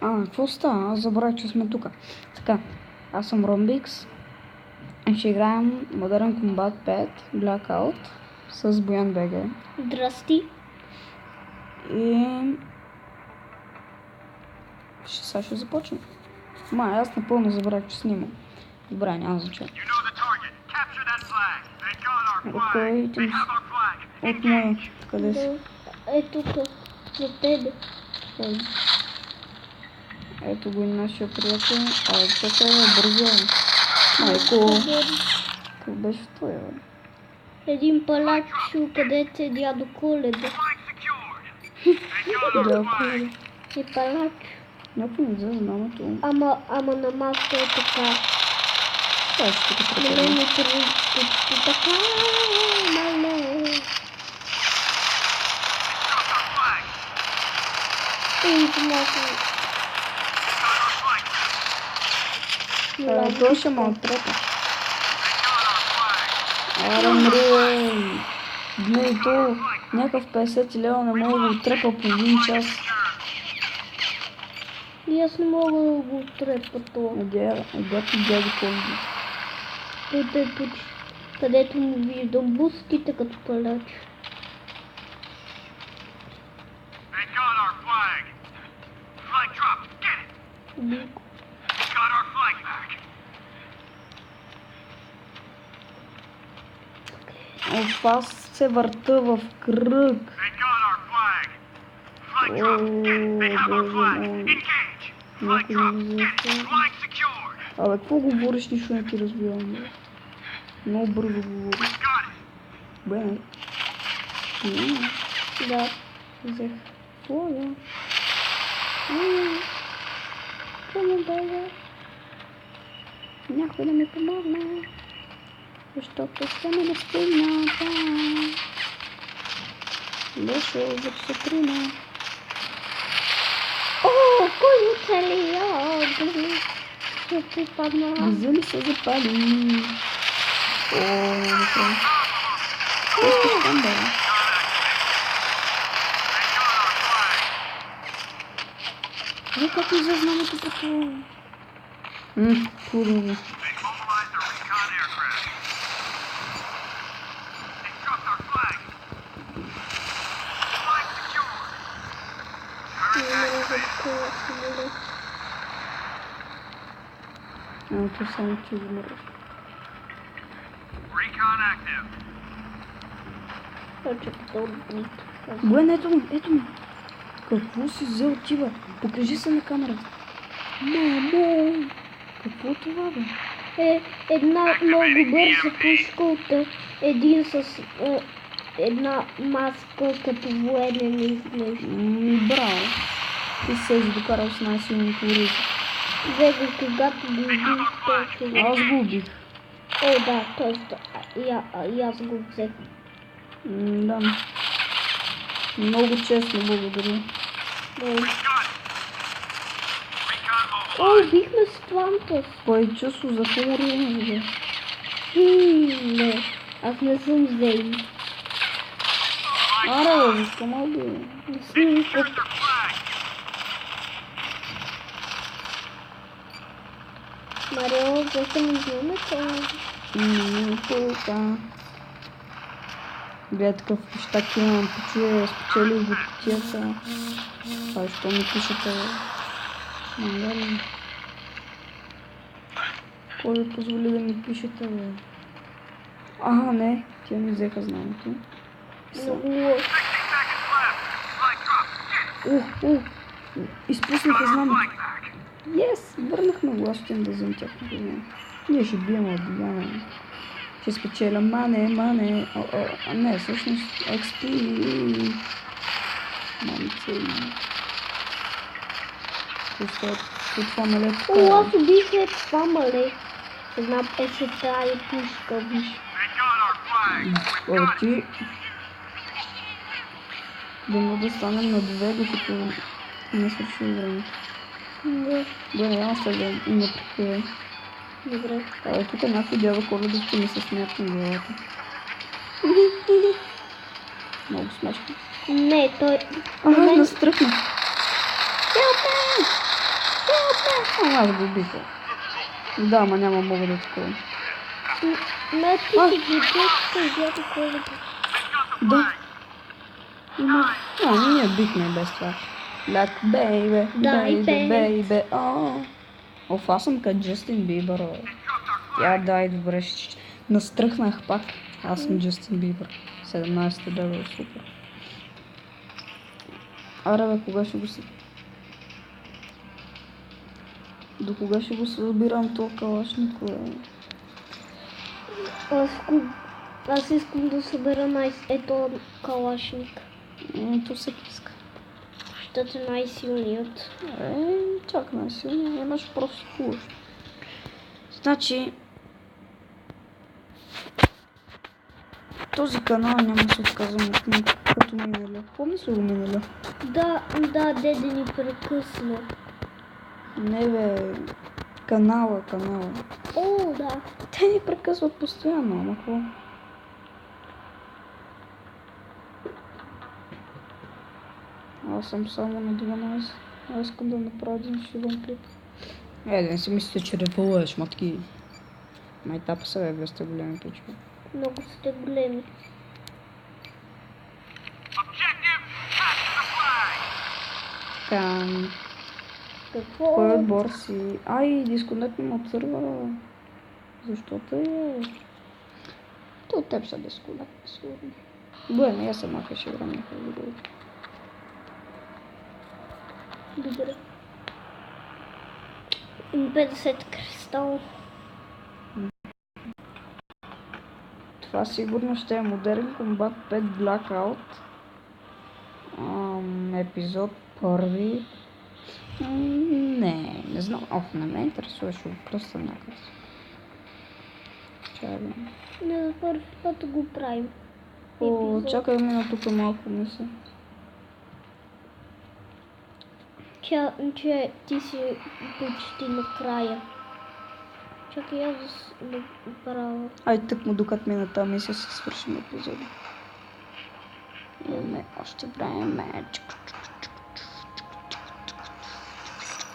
Какво става? Аз забравях, че сме тук. Така, аз съм Ромбикс. Ще играем Modern Combat 5 Blackout с Боян БГ. Здрасти. И... Сега ще започнем. Аз напълно забравях, че снимам. Добре, няма значение. От кой идем? От моя. Къде си? Ето тук, за тебе. Ето го и нашия приятел. Тук е бързо. Майко. Къв беше той, бе? Един палачо, където е дядо Коледа. Дядо Коледа. И палачо. Някой не взе знамето. Ама на маска е така. Това ще така На препълни. мен е почти така. Мале. Той ще ме оттрепа. Аре, мрие. Дней то някакъв 50 лева не мога да го отрепа по един час. И аз не мога да го отрепа това. Дядо Коледа. Ето е почти. Където му виждам буските като палачо. Бико. Аз се върта в кръг. О, боже мой. Някой не взе. Абе, какво говориш, нищо не ти разбирам, бе. Много бързо говориш. Бе, не. Да. Взех. Какво, да? Какво бе? Някой да ми помогне. Защото ще ме не стигна. Беше за псотрина. О, кой оцели? Ще припадна. Вземи се запали. О, добре. Искаш там, бе? Как ми зазнамето такова? Хубаво. Това само че измърваш. Буен, ето ми. Какво си взел ти, бе? Покажи се на камерата. Мамо! Какво е това, бе? Една много бърза пушка от един с една маска като военен изглежда. Браво! Ти се докарал с най-силното оръжие. Вега, когато го убих, той човек. Аз го убих. О, да, т.е. и аз го взех. Да. Много честно, благодаря. О, убихме Ствантос. Кой чувство за хуморно, бе? Не, аз не съм Зейн. Аре, защо малко? Не съм като... Марио, защо ми вземете? Тука. Гледай такъв пищак имам, почуя, спечелил го кутията. Това що ми пишете, бе? Кой ви позволи да ми пишете, бе? Не, тя ми взеха знамето. Изпуснаха знамето. Върнахме го, аз ще им да взем тяхното знаме. Ние ще бием от Диана. Ще спечеля мане. Не, всъщност XP. Мамице. Това мале така. Аз убих това мале. Една песета и пушка, виж. Ти... Да станем на 2, докато не свърши времето. Да, няма се да има прикривай. Добре. Тук някой дядо Коледа ще ми се смят на главата. Много смешно. Не, той... Настръхна. Аз го убиха. Да, ама няма мога да такова. Ме ти си ги кажа какво да Да. Има. Ние бихме без това. Like baby, Да, baby, baby. baby, Оф, аз съм като Джастин Бибър. Я дай, добре, настръхнах пак. Аз съм Джастин Бибър. 17 лева, супер. Аре бе, кога ще го си... До кога ще го събирам то калашнико, бе? Аз искам да събера ето калашник. То всеки иска. Защото е най-силният. Чак най-силният, имаш просто хубаво. Значи... Този канал няма да се отказвам от него, като миналия. Помниш ли го миналия? Да, деде ни прекъсна. Не бе, канала. О, да. Те ни прекъсват постоянно, ама какво? Аз съм само на 12. Аз искам да направя един шиван клип. Да не си мислите, че ревълваш, матки. Майтапа са бе, без сте големи пичове. Много сте големи. Така, Какво? кой отбор си? Ай, дисконектно от сървъра. Защото е... То от теб са дисконектно, сигурно. Bueno, я сама ще играм някакъв видео. Добре. 50 кристал. Това сигурно ще е модерен комбат 5 Blackout. Епизод първи. Не знам. Не ме интересува, ще го кръста някъде. Чакай. Не, за първи път го правим. Чакай мина тук малко мисля. Че ти си почти на края. Чакай, аз да правя. Ай, тък му докато мина тази мисия си свършим епизода. Имаме още време.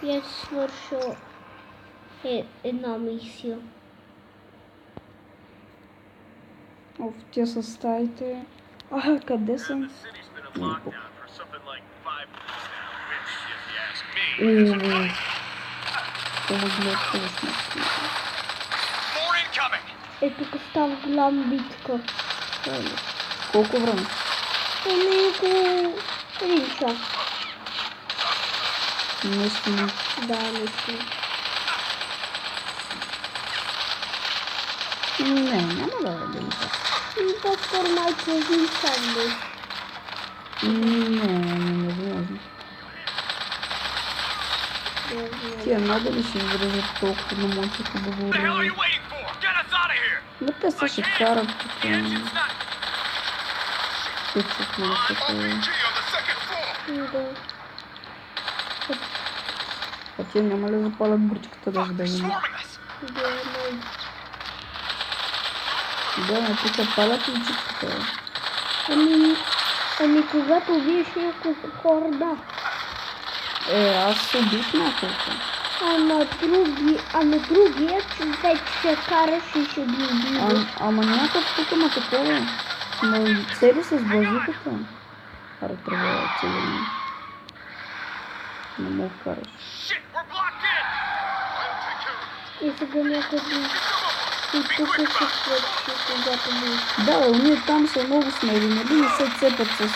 И аз свърша една мисия. Оф, тя са стаите. Къде съм? Тук става голяма битка. Колко време? Около един час. Наистина. Да, наистина. Няма да е един час. По-скоро майко един час бе. Невъзможно. Тия надали ще изрежат толкова на моите хубаво време. Но те се ще карат тук. Пицат на такова. Да. А тия няма ли запалят бричката даже да има? Да, тук палят и чипката. Ами когато убиеш няколко хора, да. Аз убих няколко. Ама другия човек ще караш и ще ги убива. Ама някакъв тук има такова. Но цели с базиката. Трябва целено. Не мога караш. И сега някъде и тук ще свърши, когато ми. Да, уния там са много смели, нали не се цепят с...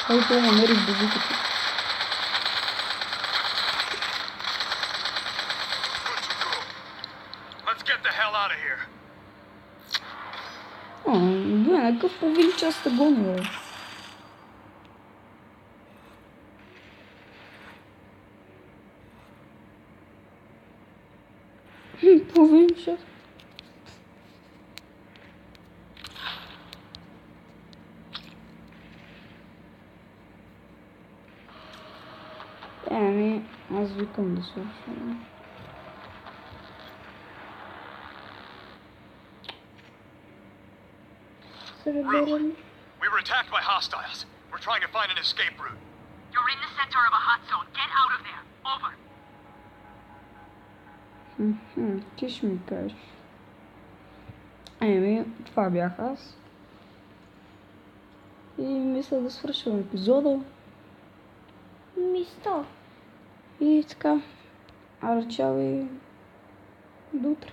Който намери с базиката. Някакъв повеличаста гони, бе. Повеличаст. Аз викам да свършвам. Сребърен. were attacked by hostiles. We're trying to find an escape route. You're in the center of a hot zone. Get out of there. Over. Que śmikasz? Amy, Fabiachas. I myślę, do pierwszego epizodu. Місто. I така, Арчави, до утре.